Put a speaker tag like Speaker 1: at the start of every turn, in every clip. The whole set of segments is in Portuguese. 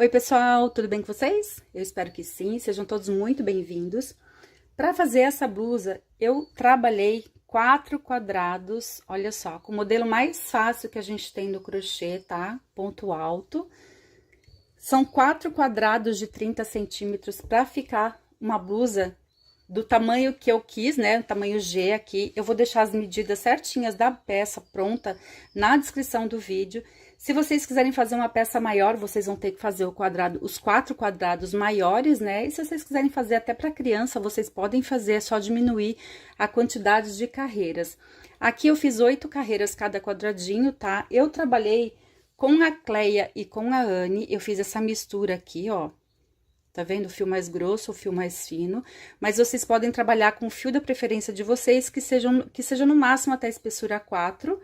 Speaker 1: Oi pessoal, tudo bem com vocês? Eu espero que sim, sejam todos muito bem-vindos. Para fazer essa blusa, eu trabalhei 4 quadrados, olha só, com o modelo mais fácil que a gente tem no crochê, tá? Ponto alto. São 4 quadrados de 30 centímetros para ficar uma blusa do tamanho que eu quis, né? Tamanho G aqui. Eu vou deixar as medidas certinhas da peça pronta na descrição do vídeo. Se vocês quiserem fazer uma peça maior, vocês vão ter que fazer os 4 quadrados maiores, né? E se vocês quiserem fazer até para criança, vocês podem fazer, é só diminuir a quantidade de carreiras. Aqui eu fiz 8 carreiras cada quadradinho, tá? Eu trabalhei com a Cleia e com a Anne, eu fiz essa mistura aqui, ó. Tá vendo? O fio mais grosso, o fio mais fino. Mas vocês podem trabalhar com o fio da preferência de vocês, que seja no máximo até a espessura 4.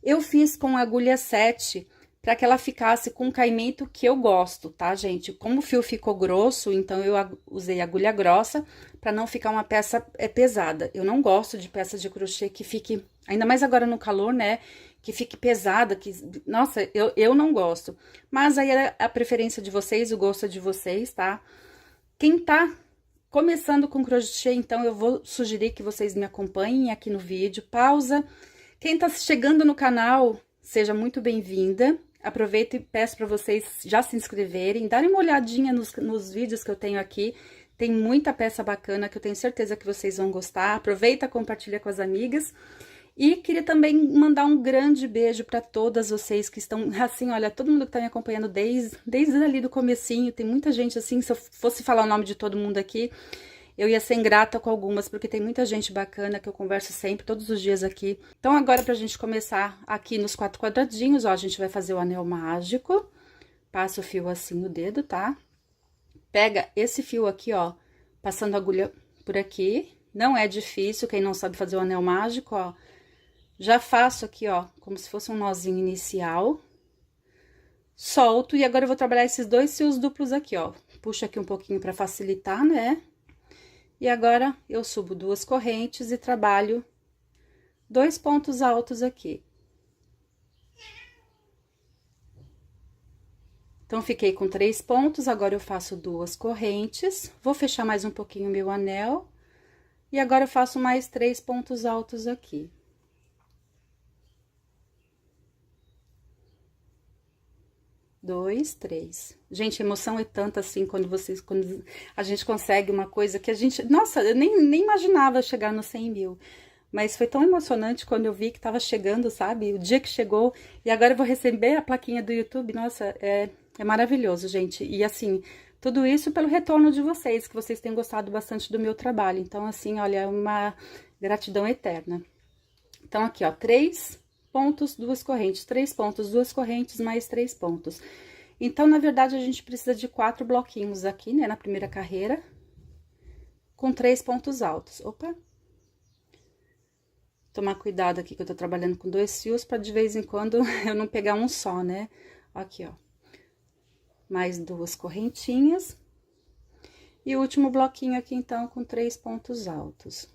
Speaker 1: Eu fiz com agulha 7, para que ela ficasse com o caimento que eu gosto, tá, gente? Como o fio ficou grosso, então eu usei agulha grossa, para não ficar uma peça pesada. Eu não gosto de peça de crochê que fique, ainda mais agora no calor, né? Que fique pesada, nossa, eu não gosto. Mas aí é a preferência de vocês, o gosto de vocês, tá? Quem tá começando com crochê, então, eu vou sugerir que vocês me acompanhem aqui no vídeo, pausa. Quem tá chegando no canal, seja muito bem-vinda. Aproveito e peço para vocês já se inscreverem, darem uma olhadinha nos vídeos que eu tenho aqui. Tem muita peça bacana que eu tenho certeza que vocês vão gostar. Aproveita, compartilha com as amigas. E queria também mandar um grande beijo para todas vocês que estão, assim, olha, todo mundo que tá me acompanhando desde ali do comecinho. Tem muita gente, assim, se eu fosse falar o nome de todo mundo aqui, eu ia ser ingrata com algumas, porque tem muita gente bacana que eu converso sempre, todos os dias aqui. Então, agora, pra gente começar aqui nos 4 quadradinhos, ó, a gente vai fazer o anel mágico. Passa o fio assim no dedo, tá? Pega esse fio aqui, ó, passando a agulha por aqui. Não é difícil, quem não sabe fazer o anel mágico, ó. Já faço aqui, ó, como se fosse um nozinho inicial. Solto, e agora eu vou trabalhar esses 2 fios duplos aqui, ó. Puxo aqui um pouquinho pra facilitar, né? E agora, eu subo 2 correntes e trabalho 2 pontos altos aqui. Então, fiquei com 3 pontos, agora eu faço 2 correntes, vou fechar mais um pouquinho o meu anel, e agora eu faço mais 3 pontos altos aqui. Dois, 3. Gente, a emoção é tanta assim quando a gente consegue uma coisa que a gente, nossa, eu nem imaginava chegar nos 100 mil, mas foi tão emocionante quando eu vi que tava chegando, sabe? O dia que chegou, e agora eu vou receber a plaquinha do YouTube, nossa, é maravilhoso, gente. E assim, tudo isso pelo retorno de vocês, que vocês têm gostado bastante do meu trabalho. Então, assim, olha, é uma gratidão eterna. Então, aqui, ó, 3 pontos, 2 correntes, 3 pontos, 2 correntes, mais 3 pontos. Então, na verdade, a gente precisa de 4 bloquinhos aqui, né, na primeira carreira, com 3 pontos altos. Opa! Tomar cuidado aqui que eu tô trabalhando com 2 fios, pra de vez em quando eu não pegar um só, né? Aqui, ó. Mais 2 correntinhas. E o último bloquinho aqui, então, com 3 pontos altos.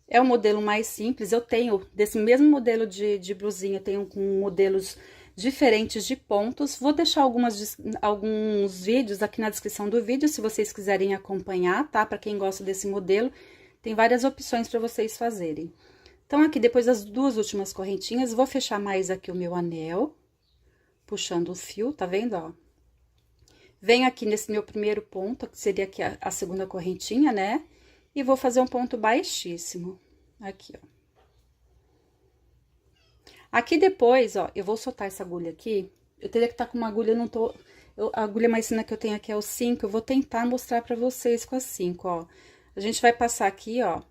Speaker 1: É o modelo mais simples, eu tenho, desse mesmo modelo de blusinha, eu tenho com modelos diferentes de pontos. Vou deixar alguns vídeos aqui na descrição do vídeo, se vocês quiserem acompanhar, tá? Pra quem gosta desse modelo, tem várias opções pra vocês fazerem. Então, aqui, depois das 2 últimas correntinhas, vou fechar mais aqui o meu anel, puxando o fio, tá vendo, ó? Venho aqui nesse meu primeiro ponto, que seria aqui a segunda correntinha, né? E vou fazer um ponto baixíssimo, aqui, ó. Aqui depois, ó, eu vou soltar essa agulha aqui, eu teria que estar com uma agulha, a agulha mais fina que eu tenho aqui é o 5, eu vou tentar mostrar pra vocês com a 5, ó. A gente vai passar aqui, ó,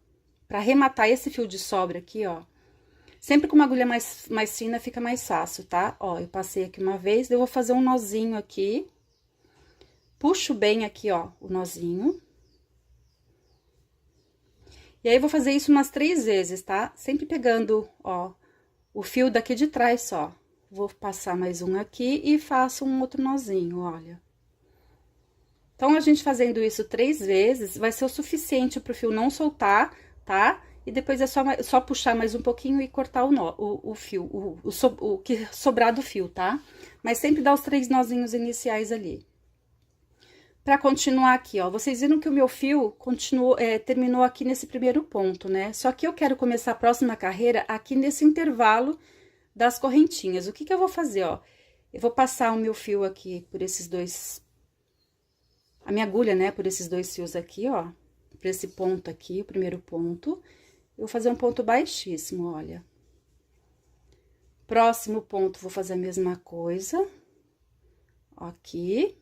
Speaker 1: pra arrematar esse fio de sobra aqui, ó. Sempre com uma agulha mais fina fica mais fácil, tá? Ó, eu passei aqui uma vez, eu vou fazer um nozinho aqui, puxo bem aqui, ó, o nozinho. E aí, vou fazer isso umas 3 vezes, tá? Sempre pegando, ó, o fio daqui de trás só. Vou passar mais um aqui e faço um outro nozinho, olha. Então, a gente fazendo isso 3 vezes, vai ser o suficiente pro fio não soltar, tá? e depois é só puxar mais um pouquinho e cortar o fio, o que sobrar do fio, tá? Mas sempre dá os 3 nozinhos iniciais ali. Pra continuar aqui, ó, vocês viram que o meu fio terminou aqui nesse primeiro ponto, né? Só que eu quero começar a próxima carreira aqui nesse intervalo das correntinhas. O que que eu vou fazer, ó? Eu vou passar o meu fio aqui por esses dois... A minha agulha, né, por esses 2 fios aqui, ó. Por esse ponto aqui, o primeiro ponto. Eu vou fazer um ponto baixíssimo, olha. Próximo ponto, vou fazer a mesma coisa. Aqui.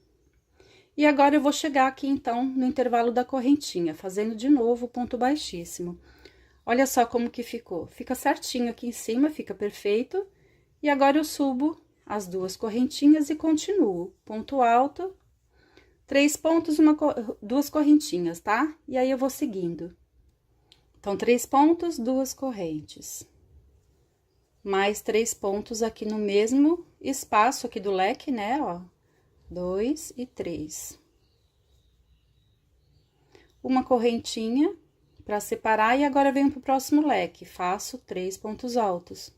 Speaker 1: E agora, eu vou chegar aqui, então, no intervalo da correntinha, fazendo de novo o ponto baixíssimo. Olha só como que ficou. Fica certinho aqui em cima, fica perfeito. E agora, eu subo as 2 correntinhas e continuo. Ponto alto, 3 pontos, 2 correntinhas, tá? E aí, eu vou seguindo. Então, 3 pontos, 2 correntes. Mais 3 pontos aqui no mesmo espaço aqui do leque, né, ó. 2 e 3. Uma correntinha pra separar e agora venho pro próximo leque. Faço 3 pontos altos.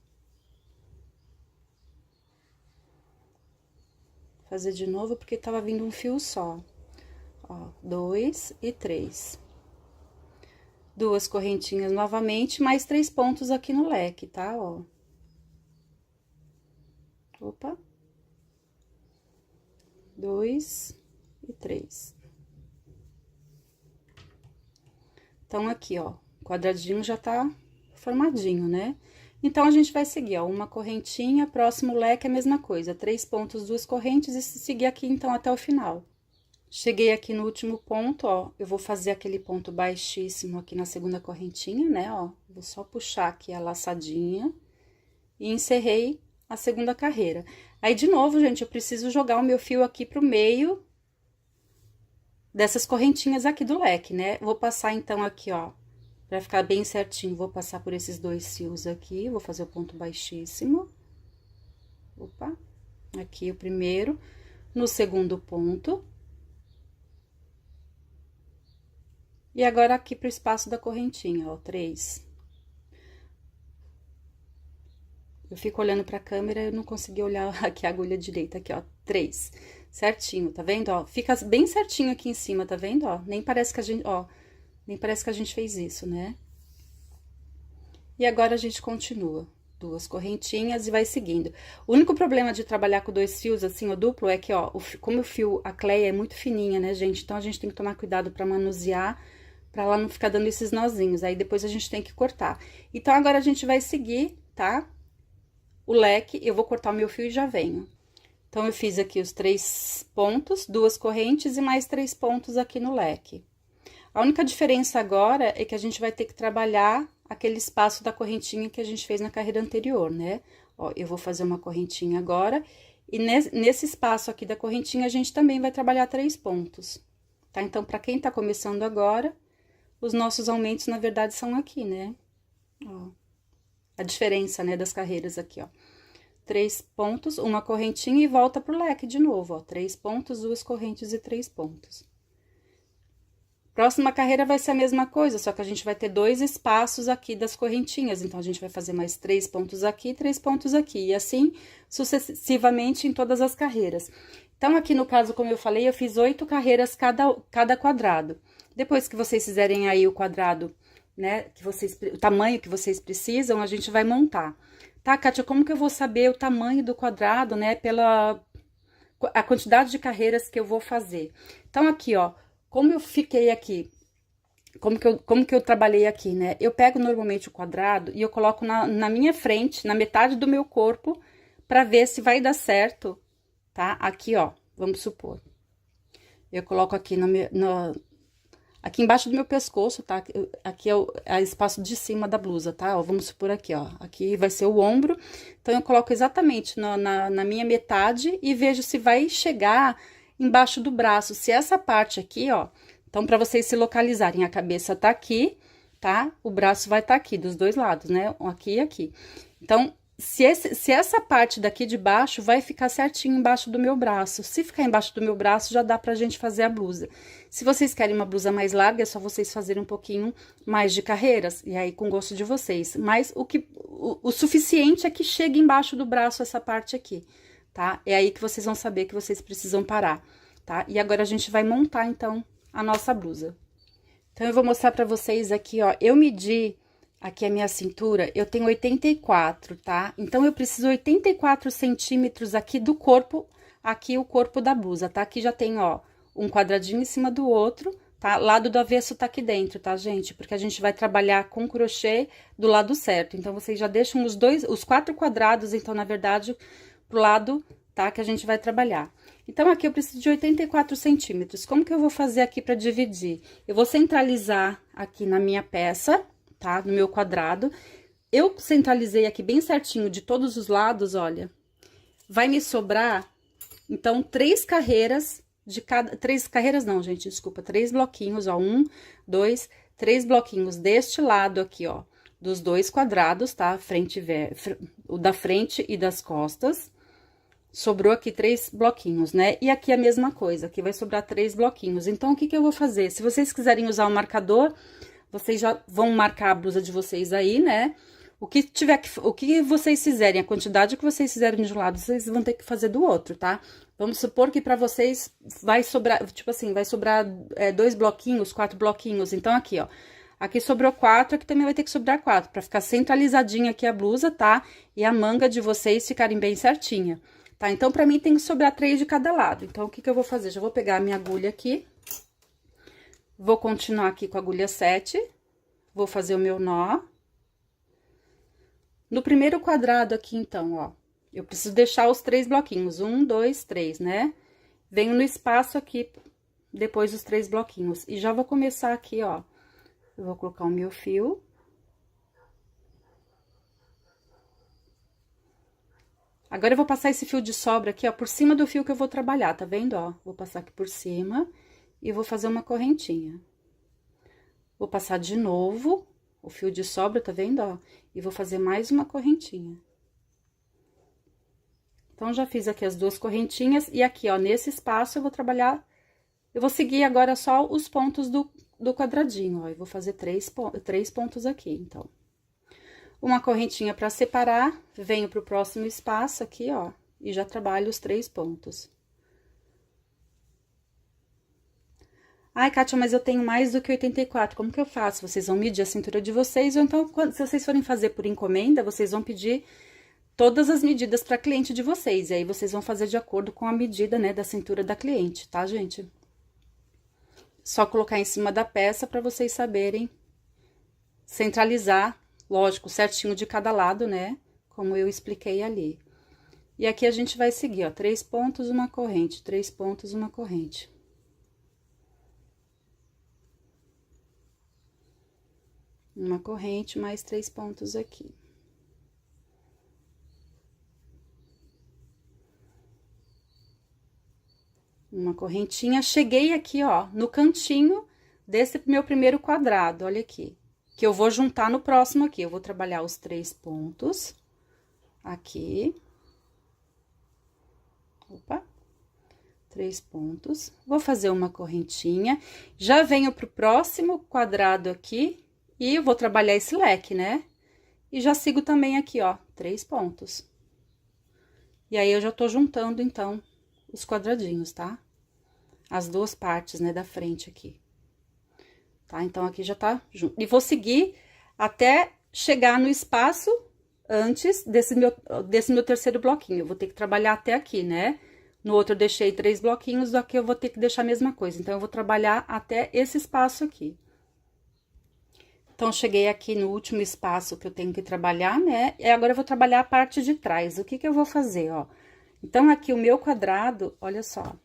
Speaker 1: Vou fazer de novo porque tava vindo um fio só. Ó, 2 e 3. 2 correntinhas novamente, mais 3 pontos aqui no leque, tá? Ó. Opa. 2 e 3. Então, aqui, ó, o quadradinho já tá formadinho, né? Então, a gente vai seguir, ó, uma correntinha, próximo leque, a mesma coisa. 3 pontos, 2 correntes e seguir aqui, então, até o final. Cheguei aqui no último ponto, ó, eu vou fazer aquele ponto baixíssimo aqui na segunda correntinha, né, ó. Vou só puxar aqui a laçadinha e encerrei a segunda carreira. Aí, de novo, gente, eu preciso jogar o meu fio aqui pro meio dessas correntinhas aqui do leque, né? Vou passar, então, aqui, ó, pra ficar bem certinho, vou passar por esses 2 fios aqui, vou fazer o ponto baixíssimo. Opa, aqui o primeiro, no segundo ponto. E agora, aqui pro espaço da correntinha, ó, 3. Eu fico olhando pra câmera, eu não consegui olhar aqui a agulha direita, aqui, ó, 3. Certinho, tá vendo, ó? Fica bem certinho aqui em cima, tá vendo, ó? Nem parece que a gente, ó, nem parece que a gente fez isso, né? E agora, a gente continua. 2 correntinhas e vai seguindo. O único problema de trabalhar com 2 fios, assim, o duplo, é que, ó, como o fio, a cleia é muito fininha, né, gente? Então, a gente tem que tomar cuidado pra manusear, pra ela não ficar dando esses nozinhos. Aí, depois, a gente tem que cortar. Então, agora, a gente vai seguir, tá? O leque, eu vou cortar o meu fio e já venho. Então, eu fiz aqui os 3 pontos, 2 correntes e mais 3 pontos aqui no leque. A única diferença agora é que a gente vai ter que trabalhar aquele espaço da correntinha que a gente fez na carreira anterior, né? Ó, eu vou fazer uma correntinha agora, e nesse espaço aqui da correntinha, a gente também vai trabalhar 3 pontos, tá? Então, pra quem tá começando agora, os nossos aumentos, na verdade, são aqui, né? Ó, a diferença, né, das carreiras aqui, ó. 3 pontos, uma correntinha e volta pro leque de novo, ó. 3 pontos, 2 correntes e 3 pontos. Próxima carreira vai ser a mesma coisa, só que a gente vai ter 2 espaços aqui das correntinhas. Então, a gente vai fazer mais 3 pontos aqui, 3 pontos aqui. E assim, sucessivamente em todas as carreiras. Então, aqui no caso, como eu falei, eu fiz 8 carreiras cada quadrado. Depois que vocês fizerem aí o quadrado, né, o tamanho que vocês precisam, a gente vai montar. Tá, Kátia, como que eu vou saber o tamanho do quadrado, né, pela a quantidade de carreiras que eu vou fazer? Então, aqui, ó, como eu fiquei aqui, como que eu trabalhei aqui, né? Eu pego normalmente o quadrado e eu coloco na minha frente, na metade do meu corpo, pra ver se vai dar certo, tá? Aqui, ó, vamos supor. Eu coloco aqui aqui embaixo do meu pescoço, tá? Aqui é o espaço de cima da blusa, tá? Ó, vamos supor aqui, ó. Aqui vai ser o ombro. Então, eu coloco exatamente na minha metade e vejo se vai chegar embaixo do braço. Se essa parte aqui, ó... Então, pra vocês se localizarem, a cabeça tá aqui, tá? O braço vai tá aqui, dos 2 lados, né? Aqui e aqui. Então, se essa parte daqui de baixo vai ficar certinho embaixo do meu braço. Se ficar embaixo do meu braço, já dá pra gente fazer a blusa. Se vocês querem uma blusa mais larga, é só vocês fazerem um pouquinho mais de carreiras, e aí com gosto de vocês. Mas o suficiente é que chegue embaixo do braço essa parte aqui, tá? É aí que vocês vão saber que vocês precisam parar, tá? E agora a gente vai montar, então, a nossa blusa. Então, eu vou mostrar pra vocês aqui, ó, eu medi aqui a minha cintura, eu tenho 84, tá? Então, eu preciso 84 centímetros aqui do corpo, aqui o corpo da blusa, tá? Aqui já tem, ó, um quadradinho em cima do outro, tá? Lado do avesso tá aqui dentro, tá, gente? Porque a gente vai trabalhar com crochê do lado certo. Então, vocês já deixam os 4 quadrados, então, na verdade, pro lado, tá? Que a gente vai trabalhar. Então, aqui eu preciso de 84 centímetros. Como que eu vou fazer aqui pra dividir? Eu vou centralizar aqui na minha peça, tá? No meu quadrado. Eu centralizei aqui bem certinho de todos os lados, olha. Vai me sobrar, então, 3 carreiras de cada... 3 carreiras não, gente, desculpa. 3 bloquinhos, ó. 1, 2, 3 bloquinhos deste lado aqui, ó. Dos 2 quadrados, tá? O da frente e das costas. Sobrou aqui 3 bloquinhos, né? E aqui a mesma coisa, aqui vai sobrar 3 bloquinhos. Então, o que que eu vou fazer? Se vocês quiserem usar o marcador, vocês já vão marcar a blusa de vocês aí, né? O que vocês fizerem, a quantidade que vocês fizerem de um lado, vocês vão ter que fazer do outro, tá? Vamos supor que pra vocês vai sobrar, tipo assim, vai sobrar 2 bloquinhos, 4 bloquinhos. Então, aqui, ó. Aqui sobrou 4, aqui também vai ter que sobrar 4, pra ficar centralizadinha aqui a blusa, tá? E a manga de vocês ficarem bem certinha. Tá? Então, pra mim, tem que sobrar 3 de cada lado. Então, o que que eu vou fazer? Já vou pegar a minha agulha aqui. Vou continuar aqui com a agulha 7. Vou fazer o meu nó. No primeiro quadrado aqui, então, ó. Eu preciso deixar os 3 bloquinhos. 1, 2, 3, né? Venho no espaço aqui, depois dos 3 bloquinhos. E já vou começar aqui, ó. Eu vou colocar o meu fio. Agora, eu vou passar esse fio de sobra aqui, ó, por cima do fio que eu vou trabalhar, tá vendo, ó? Vou passar aqui por cima e vou fazer uma correntinha. Vou passar de novo o fio de sobra, tá vendo, ó? E vou fazer mais uma correntinha. Então, já fiz aqui as 2 correntinhas e aqui, ó, nesse espaço eu vou trabalhar... Eu vou seguir agora só os pontos do quadradinho, ó. Eu vou fazer 3 pontos aqui, então. Uma correntinha pra separar, venho pro próximo espaço aqui, ó, e já trabalho os 3 pontos. Ai, Kátia, mas eu tenho mais do que 84, como que eu faço? Vocês vão medir a cintura de vocês, ou então, se vocês forem fazer por encomenda, vocês vão pedir todas as medidas pra cliente de vocês, e aí vocês vão fazer de acordo com a medida, né, da cintura da cliente, tá, gente? Só colocar em cima da peça pra vocês saberem centralizar. Lógico, certinho de cada lado, né? Como eu expliquei ali. E aqui a gente vai seguir, ó, 3 pontos, uma corrente, 3 pontos, uma corrente. Uma corrente, mais 3 pontos aqui. Uma correntinha, cheguei aqui, ó, no cantinho desse meu primeiro quadrado, olha aqui. Que eu vou juntar no próximo aqui. Eu vou trabalhar os 3 pontos aqui. Opa. 3 pontos. Vou fazer uma correntinha. Já venho pro próximo quadrado aqui e eu vou trabalhar esse leque, né? E já sigo também aqui, ó, 3 pontos. E aí, eu já tô juntando, então, os quadradinhos, tá? As 2 partes, né, da frente aqui. Tá? Então, aqui já tá junto. E vou seguir até chegar no espaço antes desse meu terceiro bloquinho. Eu vou ter que trabalhar até aqui, né? No outro, eu deixei 3 bloquinhos, aqui eu vou ter que deixar a mesma coisa. Então, eu vou trabalhar até esse espaço aqui. Então, cheguei aqui no último espaço que eu tenho que trabalhar, né? E agora, eu vou trabalhar a parte de trás. O que que eu vou fazer, ó? Então, aqui, o meu quadrado, olha só.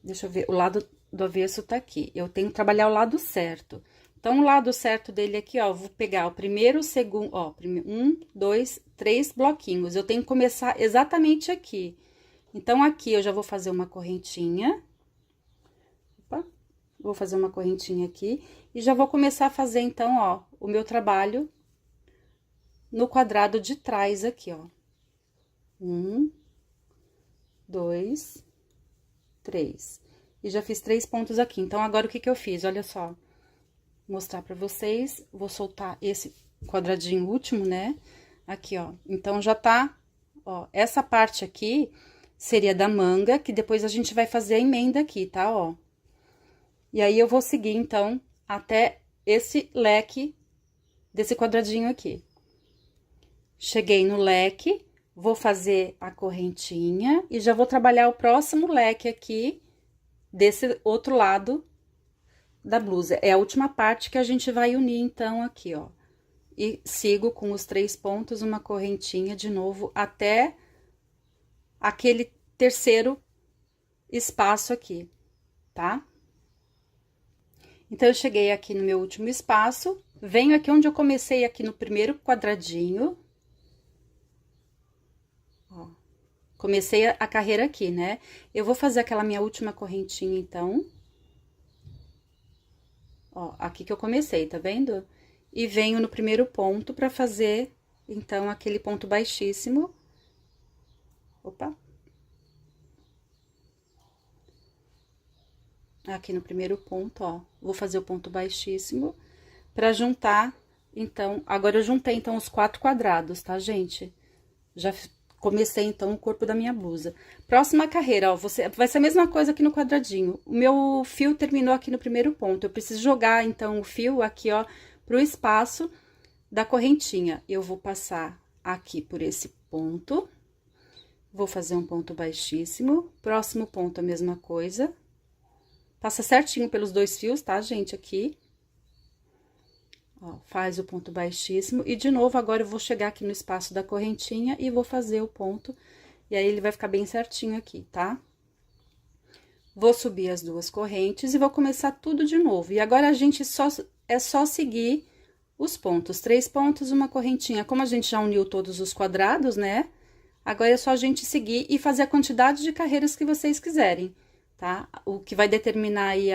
Speaker 1: Deixa eu ver, o lado do avesso tá aqui. Eu tenho que trabalhar o lado certo. Então, o lado certo dele aqui, ó, eu vou pegar o primeiro, o segundo, ó, 1, 2, 3 bloquinhos. Eu tenho que começar exatamente aqui. Então, aqui eu já vou fazer uma correntinha. Opa, vou fazer uma correntinha aqui. E já vou começar a fazer, então, ó, o meu trabalho no quadrado de trás aqui, ó. 1, 2, 3. E já fiz 3 pontos aqui. Então, agora, o que que eu fiz? Olha só. Vou mostrar pra vocês. Vou soltar esse quadradinho último, né? Aqui, ó. Então, já tá, ó. Essa parte aqui seria da manga, que depois a gente vai fazer a emenda aqui, tá? Ó. E aí, eu vou seguir, então, até esse leque desse quadradinho aqui. Cheguei no leque, vou fazer a correntinha e já vou trabalhar o próximo leque aqui desse outro lado da blusa. É a última parte que a gente vai unir, então, aqui, ó. E sigo com os 3 pontos, uma correntinha de novo até aquele terceiro espaço aqui, tá? Então, eu cheguei aqui no meu último espaço, venho aqui onde eu comecei aqui no primeiro quadradinho. Ó, comecei a carreira aqui, né? Eu vou fazer aquela minha última correntinha, então. Ó, aqui que eu comecei, tá vendo? E venho no primeiro ponto pra fazer, então, aquele ponto baixíssimo. Opa! Aqui no primeiro ponto, ó, vou fazer o ponto baixíssimo pra juntar, então, agora eu juntei, então, os 4 quadrados, tá, gente? Já comecei, então, o corpo da minha blusa. Próxima carreira, ó, vai ser a mesma coisa aqui no quadradinho. O meu fio terminou aqui no primeiro ponto. Eu preciso jogar, então, o fio aqui, ó, pro espaço da correntinha. Eu vou passar aqui por esse ponto. Vou fazer um ponto baixíssimo. Próximo ponto, a mesma coisa. Passa certinho pelos 2 fios, tá, gente? Aqui. Ó, faz o ponto baixíssimo. E, de novo, agora eu vou chegar aqui no espaço da correntinha e vou fazer o ponto. E aí, ele vai ficar bem certinho aqui, tá? Vou subir as 2 correntes e vou começar tudo de novo. E agora, a gente é só seguir os pontos. 3 pontos, uma correntinha. Como a gente já uniu todos os quadrados, né? Agora, é só a gente seguir e fazer a quantidade de carreiras que vocês quiserem, tá? O que vai determinar aí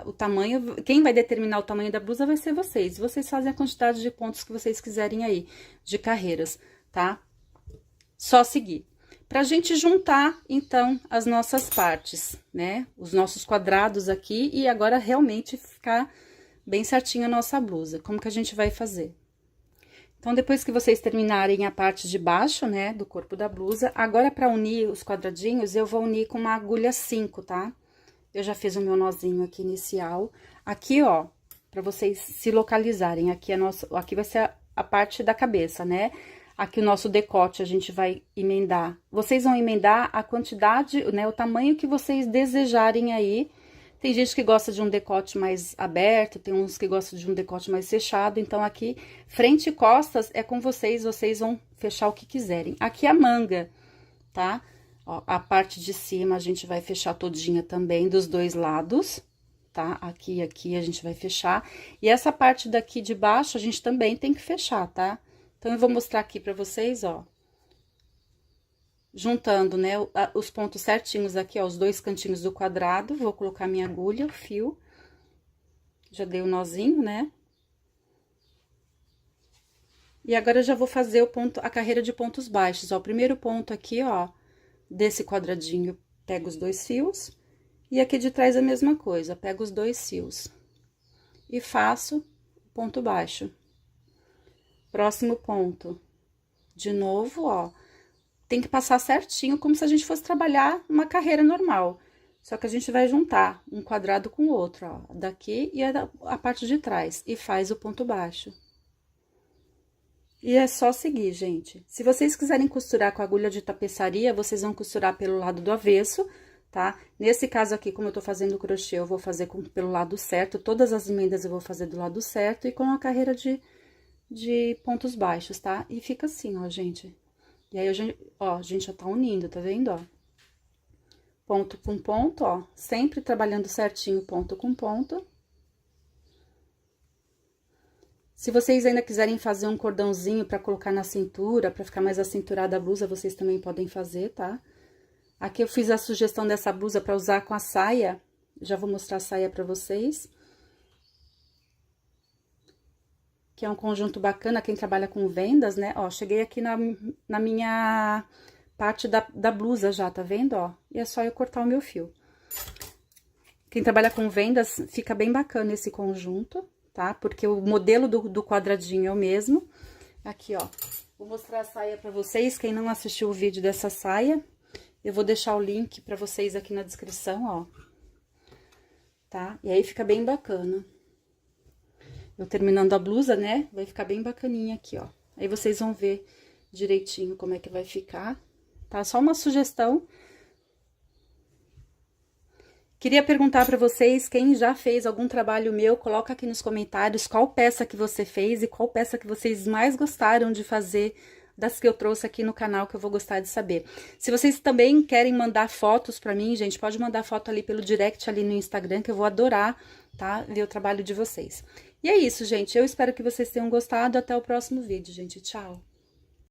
Speaker 1: o tamanho, quem vai determinar o tamanho da blusa vai ser vocês. Vocês fazem a quantidade de pontos que vocês quiserem aí, de carreiras, tá? Só seguir. Pra gente juntar, então, as nossas partes, né? Os nossos quadrados aqui e agora realmente ficar bem certinho a nossa blusa. Como que a gente vai fazer? Então, depois que vocês terminarem a parte de baixo, né, do corpo da blusa, agora, pra unir os quadradinhos, eu vou unir com uma agulha 5, tá? Eu já fiz o meu nozinho aqui inicial. Aqui, ó, pra vocês se localizarem, aqui vai ser a parte da cabeça, né? Aqui o nosso decote a gente vai emendar. Vocês vão emendar a quantidade, né, o tamanho que vocês desejarem aí. Tem gente que gosta de um decote mais aberto, tem uns que gostam de um decote mais fechado. Então, aqui, frente e costas é com vocês, vocês vão fechar o que quiserem. Aqui a manga, tá? Ó, a parte de cima a gente vai fechar todinha também dos 2 lados, tá? Aqui e aqui a gente vai fechar. E essa parte daqui de baixo a gente também tem que fechar, tá? Então, eu vou mostrar aqui pra vocês, ó. Juntando, né, os pontos certinhos aqui, ó, os 2 cantinhos do quadrado, vou colocar minha agulha, o fio. Já dei o nozinho, né? E agora, eu já vou fazer a carreira de pontos baixos, ó. O primeiro ponto aqui, ó, desse quadradinho, pego os 2 fios. E aqui de trás a mesma coisa, pego os 2 fios. E faço ponto baixo. Próximo ponto. De novo, ó. Tem que passar certinho, como se a gente fosse trabalhar uma carreira normal. Só que a gente vai juntar um quadrado com o outro, ó. Daqui e a parte de trás. E faz o ponto baixo. E é só seguir, gente. Se vocês quiserem costurar com agulha de tapeçaria, vocês vão costurar pelo lado do avesso, tá? Nesse caso aqui, como eu tô fazendo crochê, eu vou fazer pelo lado certo. Todas as emendas eu vou fazer do lado certo e com a carreira de pontos baixos, tá? E fica assim, ó, gente. E aí, ó, a gente já tá unindo, tá vendo, ó? Ponto com ponto, ó, sempre trabalhando certinho ponto com ponto. Se vocês ainda quiserem fazer um cordãozinho pra colocar na cintura, pra ficar mais acinturada a blusa, vocês também podem fazer, tá? Aqui eu fiz a sugestão dessa blusa pra usar com a saia, já vou mostrar a saia pra vocês. que é um conjunto bacana, quem trabalha com vendas, né? Ó, cheguei aqui na minha parte da blusa já, tá vendo, ó? E é só eu cortar o meu fio. Quem trabalha com vendas, fica bem bacana esse conjunto, tá? Porque o modelo do quadradinho é o mesmo. Aqui, ó, vou mostrar a saia pra vocês, quem não assistiu o vídeo dessa saia, eu vou deixar o link pra vocês aqui na descrição, ó. Tá? E aí fica bem bacana. Eu terminando a blusa, né, vai ficar bem bacaninha aqui, ó. Aí vocês vão ver direitinho como é que vai ficar, tá? Só uma sugestão. Queria perguntar pra vocês, quem já fez algum trabalho meu, coloca aqui nos comentários qual peça que você fez e qual peça que vocês mais gostaram de fazer das que eu trouxe aqui no canal, que eu vou gostar de saber. Se vocês também querem mandar fotos pra mim, gente, pode mandar foto ali pelo direct ali no Instagram, que eu vou adorar, tá? Ver o trabalho de vocês. E é isso, gente. Eu espero que vocês tenham gostado. Até o próximo vídeo, gente. Tchau!